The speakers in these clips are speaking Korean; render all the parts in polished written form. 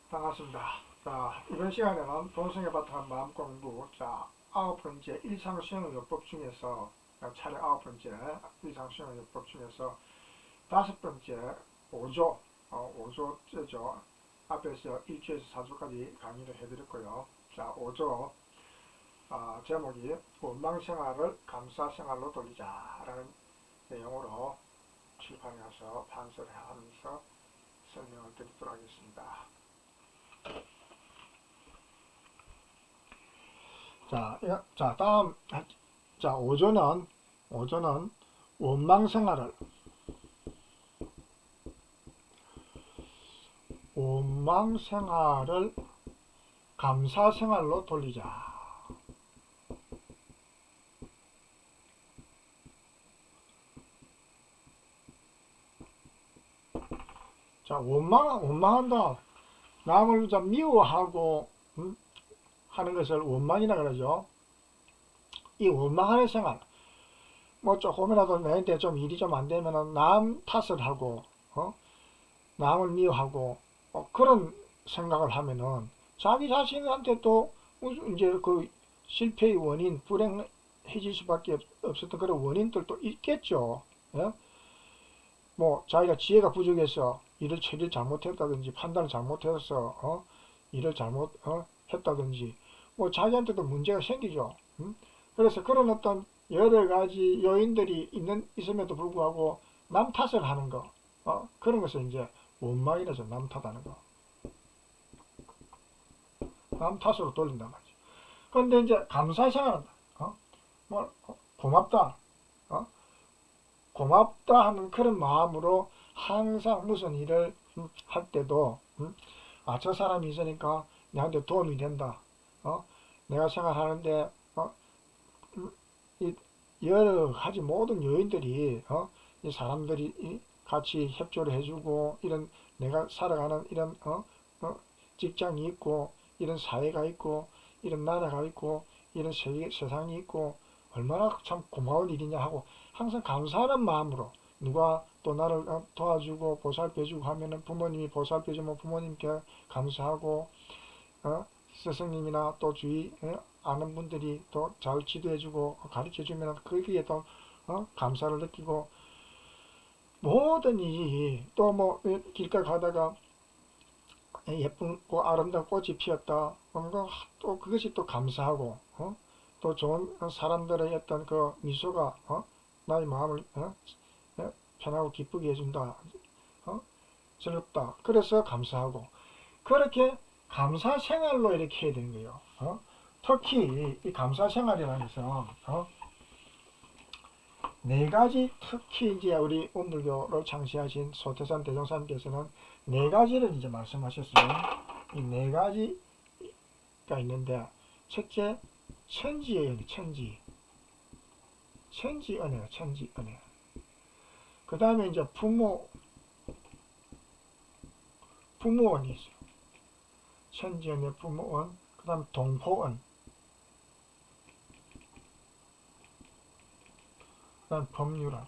반갑습니다. 자, 이번 시간에는 본성에 바탕한 마음 공부, 자, 9번째 일상수행요법 중에서, 차례 9번째 일상수행요법 중에서 5번째 5조, 5조째죠. 앞에서 1조에서 4조까지 강의를 해드렸고요. 자, 5조, 제목이 원망생활을 감사생활로 돌리자라는 내용으로 출판에 가서 판서를 하면서 설명을 드리도록 하겠습니다. 다음, 5조는 원망생활을 감사생활로 돌리자. 자, 원망한다. 남을 좀 미워하고, 하는 것을 원망이라 그러죠. 이 원망하는 생활, 뭐 조금이라도 내한테 좀 일이 좀 안 되면은 남 탓을 하고, 남을 미워하고, 그런 생각을 하면은 자기 자신한테 또 이제 그 실패의 원인, 불행해질 수밖에 없었던 그런 원인들도 있겠죠. 예? 뭐 자기가 지혜가 부족해서 일을 처리를 잘못했다든지 판단을 잘못해서 일을 잘못했다든지 뭐 자기한테도 문제가 생기죠. 그래서 그런 어떤 여러 가지 요인들이 있음에도 불구하고 남 탓을 하는 거, 그런 것을 이제 원망이라서 남 탓하는 거, 남 탓으로 돌린단 말이죠. 그런데 이제 감사 생활한다. 뭐 고맙다, 고맙다 하는 그런 마음으로 항상 무슨 일을 할 때도 저 사람이 있으니까 나한테 도움이 된다. 내가 생활하는데 이 여러 가지 모든 요인들이 이 사람들이 같이 협조를 해주고 이런 내가 살아가는 이런 직장이 있고 이런 사회가 있고 이런 나라가 있고 이런 세상이 있고 얼마나 참 고마운 일이냐 하고 항상 감사하는 마음으로 누가 또 나를 도와주고 보살펴주고 하면은 부모님이 보살펴주면 부모님께 감사하고 스승님이나 또 주위 아는 분들이 또 잘 지도해주고 가르쳐주면 거기에 또 감사를 느끼고 모든 일이 또 뭐 길가 가다가 예쁘고 아름다운 꽃이 피었다 뭔가 또 그것이 또 감사하고 또 좋은 사람들의 어떤 그 미소가 나의 마음을 편하고 기쁘게 해준다 즐겁다 그래서 감사하고 그렇게 감사 생활로 이렇게 해야 되는 거예요. 특히 이 감사 생활이라는 것은 네 가지 특히 이제 우리 온불교를 창시하신 소태산 대종사님께서는 네 가지를 이제 말씀하셨어요. 이 네 가지가 있는데 첫째 천지의 은혜, 천지 은혜, 천지 은혜. 그 다음에 이제 부모원이 있어요. 천지은혜, 부모원, 그 다음 동포원, 그 다음 법률원.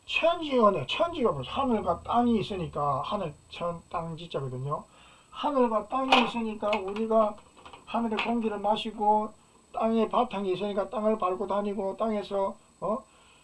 천지은혜, 천지가 뭐죠? 하늘과 땅이 있으니까 하늘, 천, 땅, 지자거든요. 하늘과 땅이 있으니까 우리가 하늘의 공기를 마시고 땅의 바탕이 있으니까 땅을 밟고 다니고 땅에서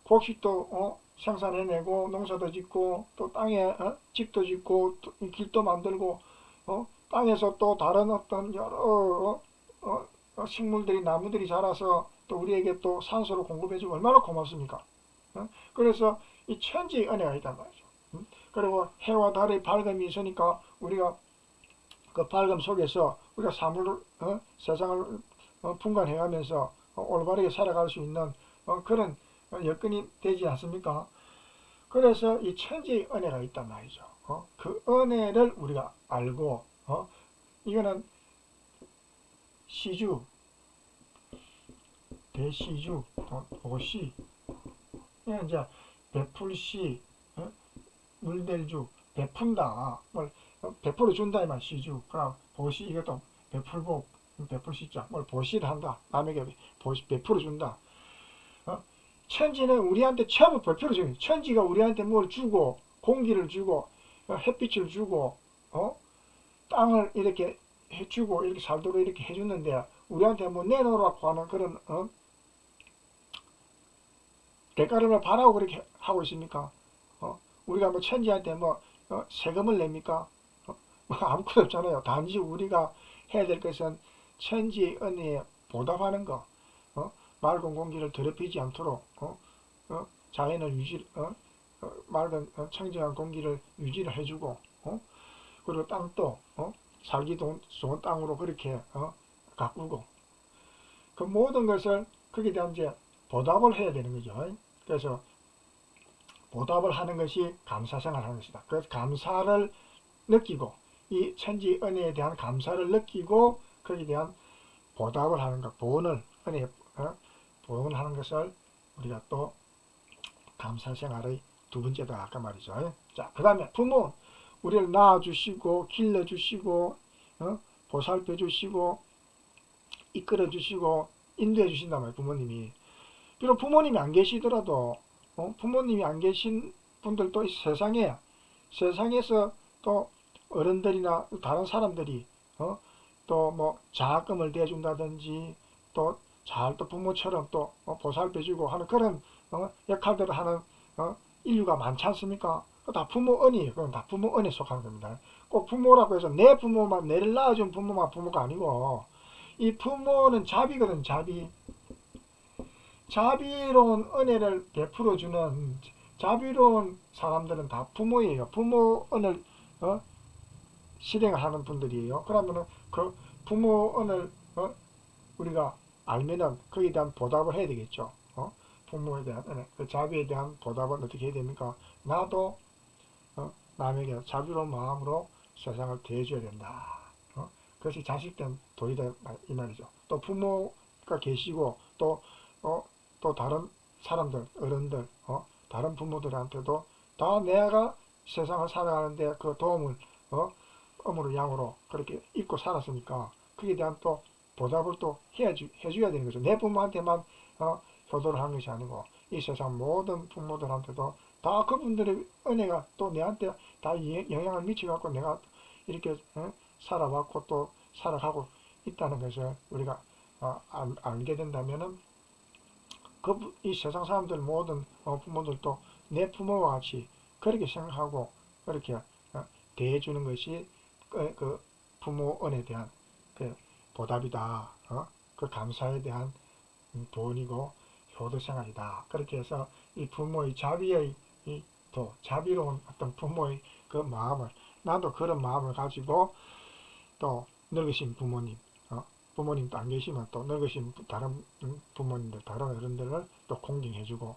곡식도 생산해내고 농사도 짓고 또 땅에 집도 짓고 길도 만들고 땅에서 또 다른 어떤 여러 식물들이 나무들이 자라서 또 우리에게 또 산소를 공급해주고 얼마나 고맙습니까? 그래서 이 천지의 은혜가 있단 말이죠. 그리고 해와 달의 밝음이 있으니까 우리가 그 밝음 속에서 우리가 세상을 분간해가면서 올바르게 살아갈 수 있는 그런 여건이 되지 않습니까? 그래서 이 천지의 은혜가 있단 말이죠. 그 은혜를 우리가 알고 이거는 시주, 대시주, 도시 이건 이제 베풀시, 물댈주, 베푼다, 뭘 베풀어 준다 이 말 시주. 그럼 보시 이것도 베풀고 베풀 수 있죠. 뭘 보시를 한다. 남에게 베풀어 준다. 천지는 우리한테 처음에 별표로 줘요. 천지가 우리한테 뭘 주고 공기를 주고 햇빛을 주고 땅을 이렇게 해주고 이렇게 살도록 이렇게 해주는데 우리한테 뭐 내놓으라고 하는 그런 대가를 뭐 바라고 그렇게 하고 있습니까? 우리가 뭐 천지한테 뭐 세금을 냅니까? 뭐 아무것도 없잖아요. 단지 우리가 해야 될 것은 천지의 은혜에 보답하는 거, 맑은 공기를 더럽히지 않도록 자연을 맑은 청정한 공기를 유지를 해주고 그리고 땅도 살기도 좋은 땅으로 그렇게 가꾸고 그 모든 것을 거기에 대한 이제 보답을 해야 되는 거죠. 그래서 보답을 하는 것이 감사생활 하는 것이다. 그래서 감사를 느끼고 이 천지 은혜에 대한 감사를 느끼고 거기에 대한 보답을 하는 것, 보은을 은혜 보응하는 것을 우리가 또 감사생활의 두 번째다 아까 말이죠. 자, 그 다음에 부모 우리를 낳아주시고 길러주시고 보살펴주시고 이끌어주시고 인도해주신단 말이에요. 부모님이. 비록 부모님이 안 계시더라도 부모님이 안 계신 분들도 세상에서 또 어른들이나 다른 사람들이 또 뭐 장학금을 대준다든지 또 잘 또 부모처럼 또 보살펴주고 하는 그런 역할들을 하는 인류가 많지 않습니까? 다 부모 은이에요. 그건 다 부모 은에 속하는 겁니다. 꼭 부모라고 해서 내 부모만 내를 낳아준 부모만 부모가 아니고 이 부모는 자비거든. 자비로운 은혜를 베풀어주는 자비로운 사람들은 다 부모예요. 부모 은을 실행을 하는 분들이에요. 그러면은 그 부모 은을 우리가 알면은 거기에 대한 보답을 해야 되겠죠. 부모에 대한 그 자비에 대한 보답은 어떻게 해야 됩니까? 나도 남에게 자비로운 마음으로 세상을 대해줘야 된다. 그것이 자식된 도리다 이 말이죠. 또 부모가 계시고 또 다른 사람들, 어른들, 다른 부모들한테도 다 내가 세상을 살아가는데 그 도움을 음으로 양으로 그렇게 입고 살았으니까 그에 대한 또 보답을 또 해줘야 되는 거죠. 내 부모한테만 효도를 하는 것이 아니고 이 세상 모든 부모들한테도 다 그분들의 은혜가 또 내한테 다 영향을 미쳐갖고 내가 이렇게 살아왔고 또 살아가고 있다는 것을 우리가 알게 된다면은 이 세상 사람들 모든 부모들도 내 부모와 같이 그렇게 생각하고 그렇게 대해주는 것이 그 부모 은혜에 대한 그 보답이다. 그 감사에 대한 돈이고 효도 생활이다. 그렇게 해서 이 부모의 자비의 또 자비로운 어떤 부모의 그 마음을 나도 그런 마음을 가지고 또 늙으신 부모님도 안 계시면 또 늙으신 다른 부모님들 다른 어른들을 또 공경해주고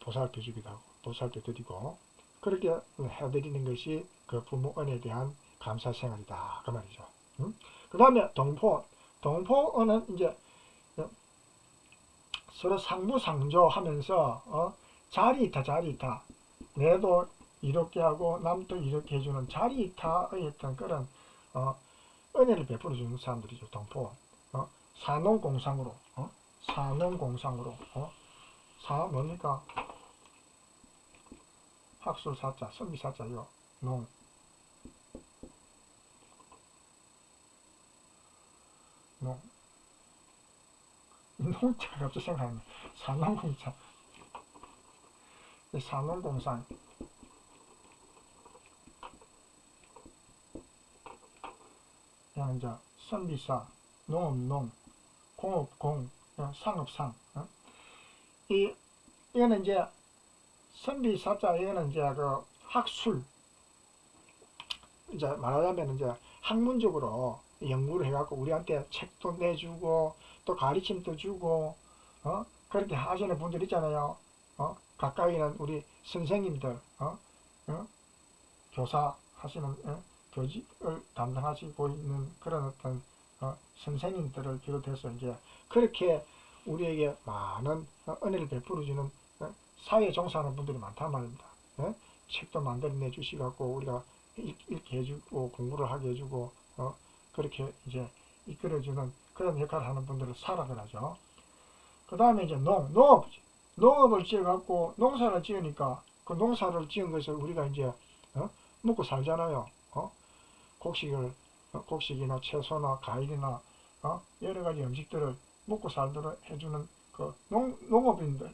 보살펴주기도 하고 보살펴드리고 그렇게 해드리는 것이 그 부모 은혜에 대한 감사 생활이다. 그 말이죠. 그 다음에 동포은은 이제 서로 상부상조 하면서 자리이타 내도 이렇게 하고 남도 이렇게 해주는 자리이타의 어떤 그런 은혜를 베풀어 주는 사람들이죠. 동포. 사농공상으로 사농공상으로 사 뭡니까? 학술 사자, 선비 사자요. 농. 농자가 갑자기 생각나네. 산농공사. 산농공상. 그냥 이제 선비사, 농업농, 공업공, 상업상. 이거는 이제 선비사자, 이거는 이제 그 학술. 이제 말하자면 이제 학문적으로 연구를 해갖고 우리한테 책도 내주고 또 가르침도 주고 그렇게 하시는 분들 있잖아요. 가까이는 우리 선생님들 교사 하시는 교직을 담당하시고 있는 그런 어떤 선생님들을 비롯해서 이제 그렇게 우리에게 많은 은혜를 베풀어주는 사회에 종사하는 분들이 많단 말입니다. 책도 만들어내 주시갖고 우리가 읽게 해주고 공부를 하게 해주고 그렇게 이제 이끌어주는 그런 역할을 하는 분들을 사락을 하죠. 그 다음에 이제 농업을 지어갖고 농사를 지으니까 그 농사를 지은 것을 우리가 이제 먹고 살잖아요. 곡식이나 채소나 과일이나 여러 가지 음식들을 먹고 살도록 해주는 그 농업인들,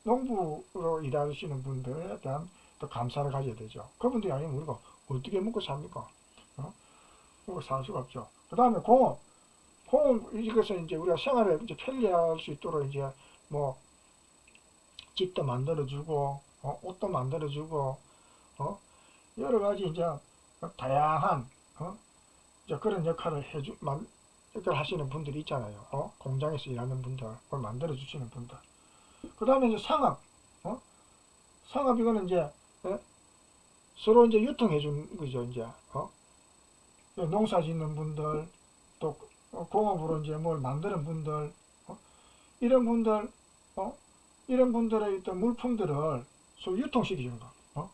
농부로 일하시는 분들에 대한 또 감사를 가져야 되죠. 그분들이 아니면 우리가 어떻게 먹고 삽니까? 먹고 살 수가 없죠. 그 다음에 공업, 이것은 이제 우리가 생활을 이제 편리할 수 있도록 이제 뭐 집도 만들어주고, 옷도 만들어주고, 여러 가지 이제 다양한, 이제 그런 역할을 역할을 하시는 분들이 있잖아요. 공장에서 일하는 분들, 그걸 만들어주시는 분들. 그 다음에 이제 상업, 상업 이거는 이제, 서로 이제 유통해 준 거죠, 이제. 농사 짓는 분들, 또 공업으로 이제 뭘 만드는 분들, 이런 분들, 이런 분들의 어떤 물품들을 서로 유통시키는 거,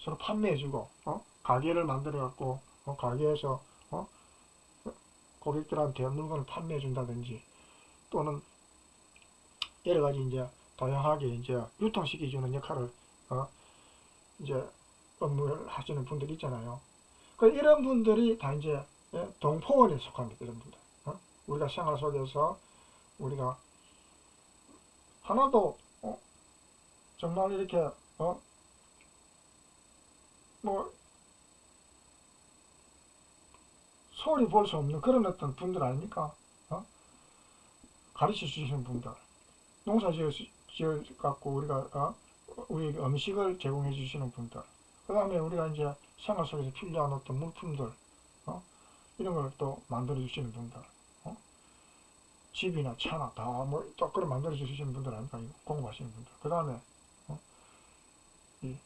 서로 판매해주고, 가게를 만들어갖고, 가게에서, 고객들한테 물건을 판매해준다든지, 또는 여러 가지 이제 다양하게 이제 유통시켜주는 역할을, 이제 업무를 하시는 분들이 있잖아요. 이런 분들이 다 이제 동포원에 속합니다. 이런 분들. 우리가 생활 속에서 우리가 하나도 정말 이렇게 뭐 소리 볼 수 없는 그런 어떤 분들 아닙니까? 가르쳐 주시는 분들, 농사 지어 갖고 우리가 우리 음식을 제공해 주시는 분들, 그 다음에 우리가 이제 생활 속에서 필요한 어떤 물품들, 이런 걸 또 만들어 주시는 분들, 집이나 차나 다 뭐 또 그런 만들어 주시는 분들 아닙니까? 공부하시는 분들. 그 다음에 이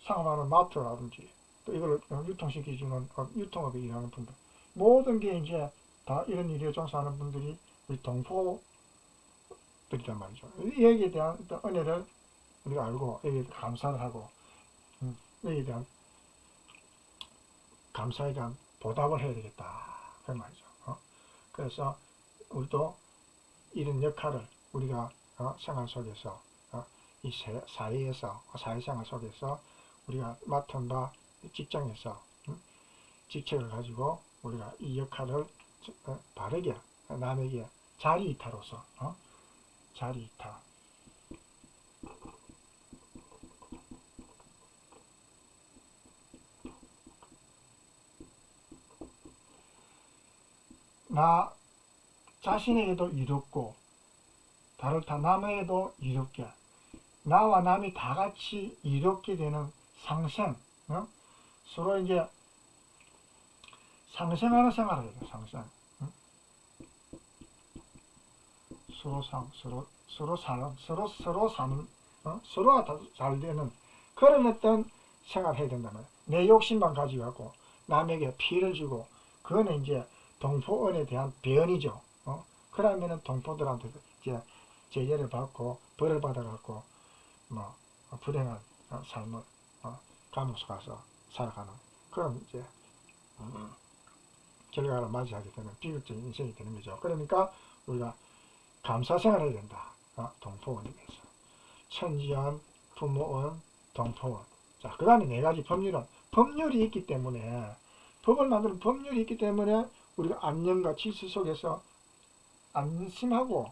상업하는 마트라든지 또 이걸 유통시켜주는 유통업에 일하는 분들, 모든 게 이제 다 이런 일에 종사하는 분들이 우리 동포들이란 말이죠. 여기에 대한 어떤 은혜를 우리가 알고 여기에 감사를 하고 여기에 대한 감사에 대한 보답을 해야 되겠다 그 말이죠. 그래서 우리도 이런 역할을 우리가 생활 속에서 이 사회에서 사회생활 속에서 우리가 맡은 바 직장에서 직책을 가지고 우리가 이 역할을 바르게 남에게 자리이타로서 자리이타 나 자신에게도 이롭고 다를 타 남에게도 이롭게 나와 남이 다 같이 이롭게 되는 상생, 서로 이제 상생하는 생활을 해요. 상생. 서로 사는, 서로가 잘 되는 그런 어떤 생활을 해야 된단 말이에요. 내 욕심만 가지고 갖고 남에게 피해를 주고 그거는 이제 동포원에 대한 변이죠. 그러면은 동포들한테 이제 제재를 받고 벌을 받아갖고 뭐 불행한 삶을 감옥에 가서 살아가는 그런 이제 결과를 맞이하게 되는 비극적인 인생이 되는 거죠. 그러니까 우리가 감사 생활을 해야 된다. 동포원에 대해서 천지원, 부모원, 동포원. 자, 그 다음에 네 가지 법률이 있기 때문에 법을 만드는 법률이 있기 때문에 우리가 안녕과 질서 속에서 안심하고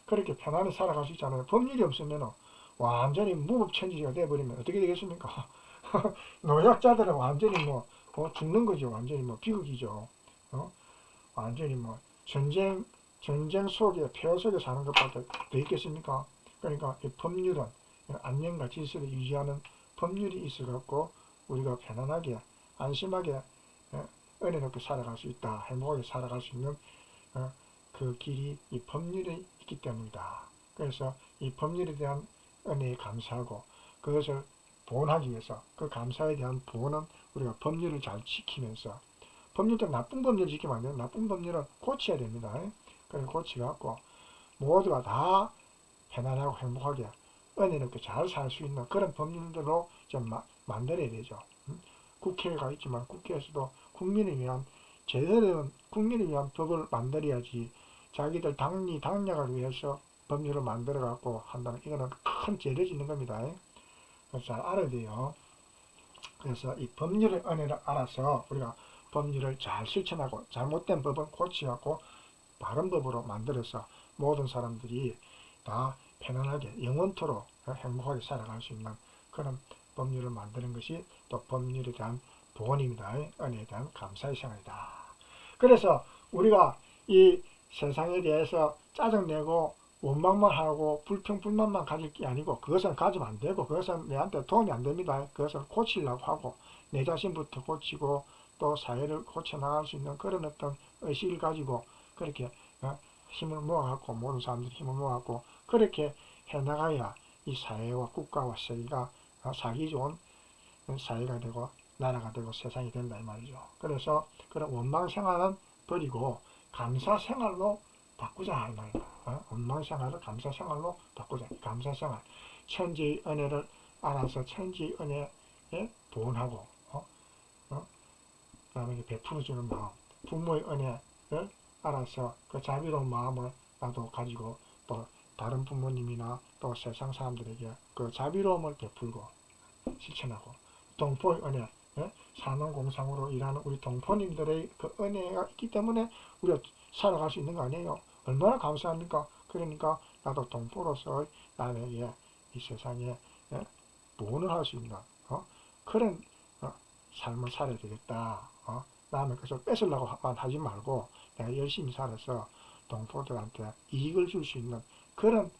그렇게 편안히 살아갈 수 있잖아요. 법률이 없으면 완전히 무법천지가 돼버리면 어떻게 되겠습니까? 노약자들은 완전히 뭐 죽는 거죠. 완전히 뭐 비극이죠. 완전히 뭐 전쟁 속에 폐허 속에 사는 것밖에 더 있겠습니까? 그러니까 이 법률은 안녕과 질서를 유지하는 법률이 있어갖고 우리가 편안하게 안심하게 은혜롭게 살아갈 수 있다. 행복하게 살아갈 수 있는 그 길이 이 법률이 있기 때문이다. 그래서 이 법률에 대한 은혜에 감사하고 그것을 보완하기 위해서 그 감사에 대한 보완은 우리가 법률을 잘 지키면서 법률도 나쁜 법률을 지키면 안 돼요. 나쁜 법률은 고쳐야 됩니다. 그래서 고쳐갖고 모두가 다 편안하고 행복하게 은혜롭게 잘 살 수 있는 그런 법률들로 좀 만들어야 되죠. 국회가 있지만 국회에서도 국민을 위한 제대로 된 국민을 위한 법을 만들어야지 자기들 당력을 위해서 법률을 만들어 갖고 한다는, 이거는 큰 죄를 짓는 겁니다. 그래서 잘 알아야 돼요. 그래서 이 법률의 은혜를 알아서 우리가 법률을 잘 실천하고 잘못된 법은 고치갖고 바른 법으로 만들어서 모든 사람들이 다 편안하게 영원토록 행복하게 살아갈 수 있는 그런 법률을 만드는 것이 또 법률에 대한 본입니다. 은혜에 대한 감사의 생활이다. 그래서 우리가 이 세상에 대해서 짜증내고 원망만 하고 불평불만만 가질 게 아니고, 그것은 가지면 안 되고, 그것은 내한테 도움이 안 됩니다. 그것을 고치려고 하고, 내 자신부터 고치고 또 사회를 고쳐나갈 수 있는 그런 어떤 의식을 가지고 그렇게 힘을 모아갖고, 모든 사람들이 힘을 모아갖고 그렇게 해나가야 이 사회와 국가와 세계가 살기 좋은 사회가 되고 나라가 되고 세상이 된다 이 말이죠. 그래서 그런 원망 생활은 버리고 감사 생활로 바꾸자 이 말이다. 원망 생활을 감사 생활로 바꾸자. 감사 생활, 천지의 은혜를 알아서 천지의 은혜에 보온하고, 남에게 베풀어주는 마음, 부모의 은혜를 알아서 그 자비로운 마음을 나도 가지고 또 다른 부모님이나 또 세상 사람들에게 그 자비로움을 베풀고 실천하고, 동포의 은혜, 산업공상으로 일하는 우리 동포님들의 그 은혜가 있기 때문에 우리가 살아갈 수 있는 거 아니에요. 얼마나 감사합니까? 그러니까 나도 동포로서 남에게 이 세상에 보온을 할 수 있는 그런 삶을 살아야 되겠다. 남의 것을 뺏으려고 하지 말고 내가 열심히 살아서 동포들한테 이익을 줄 수 있는 그런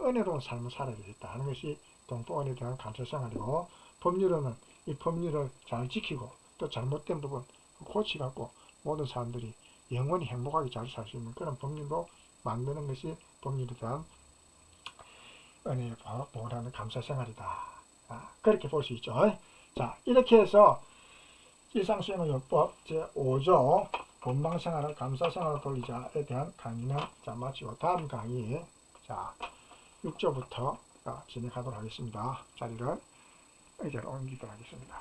은혜로운 삶을 살아야 되겠다 하는 것이 동포원에 대한 감사생활이고, 법률은 이 법률을 잘 지키고 또 잘못된 부분 고치갖고 모든 사람들이 영원히 행복하게 잘 살 수 있는 그런 법률로 만드는 것이 법률에 대한 은혜에 보호하는 감사생활이다. 그렇게 볼 수 있죠. 자, 이렇게 해서 일상수행의요법 제5조 본방생활을 감사생활로 돌리자에 대한 강의는 자 마치고 다음 강의 자 6조부터 진행하도록 하겠습니다. 자리를 의자로 옮기도록 하겠습니다.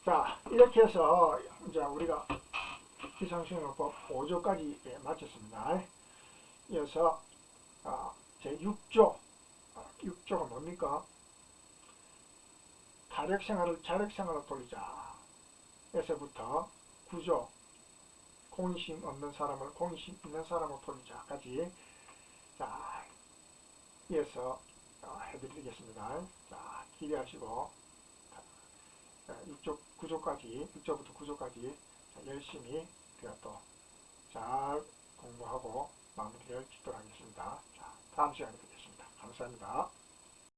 자, 이렇게 해서 이제 우리가 일상수행요법 5조까지 마쳤습니다. 이어서 제6조 6조가 뭡니까? 자력생활을 돌리자 에서부터 9조 공의심 없는 사람을 공의심 있는 사람으로 돌리자까지 자 이어서 해드리겠습니다. 자, 기대하시고 6조부터 9조까지 열심히 또 잘 공부하고 마무리를 짓도록 하겠습니다. 자, 다음 시간에 뵙겠습니다. 감사합니다.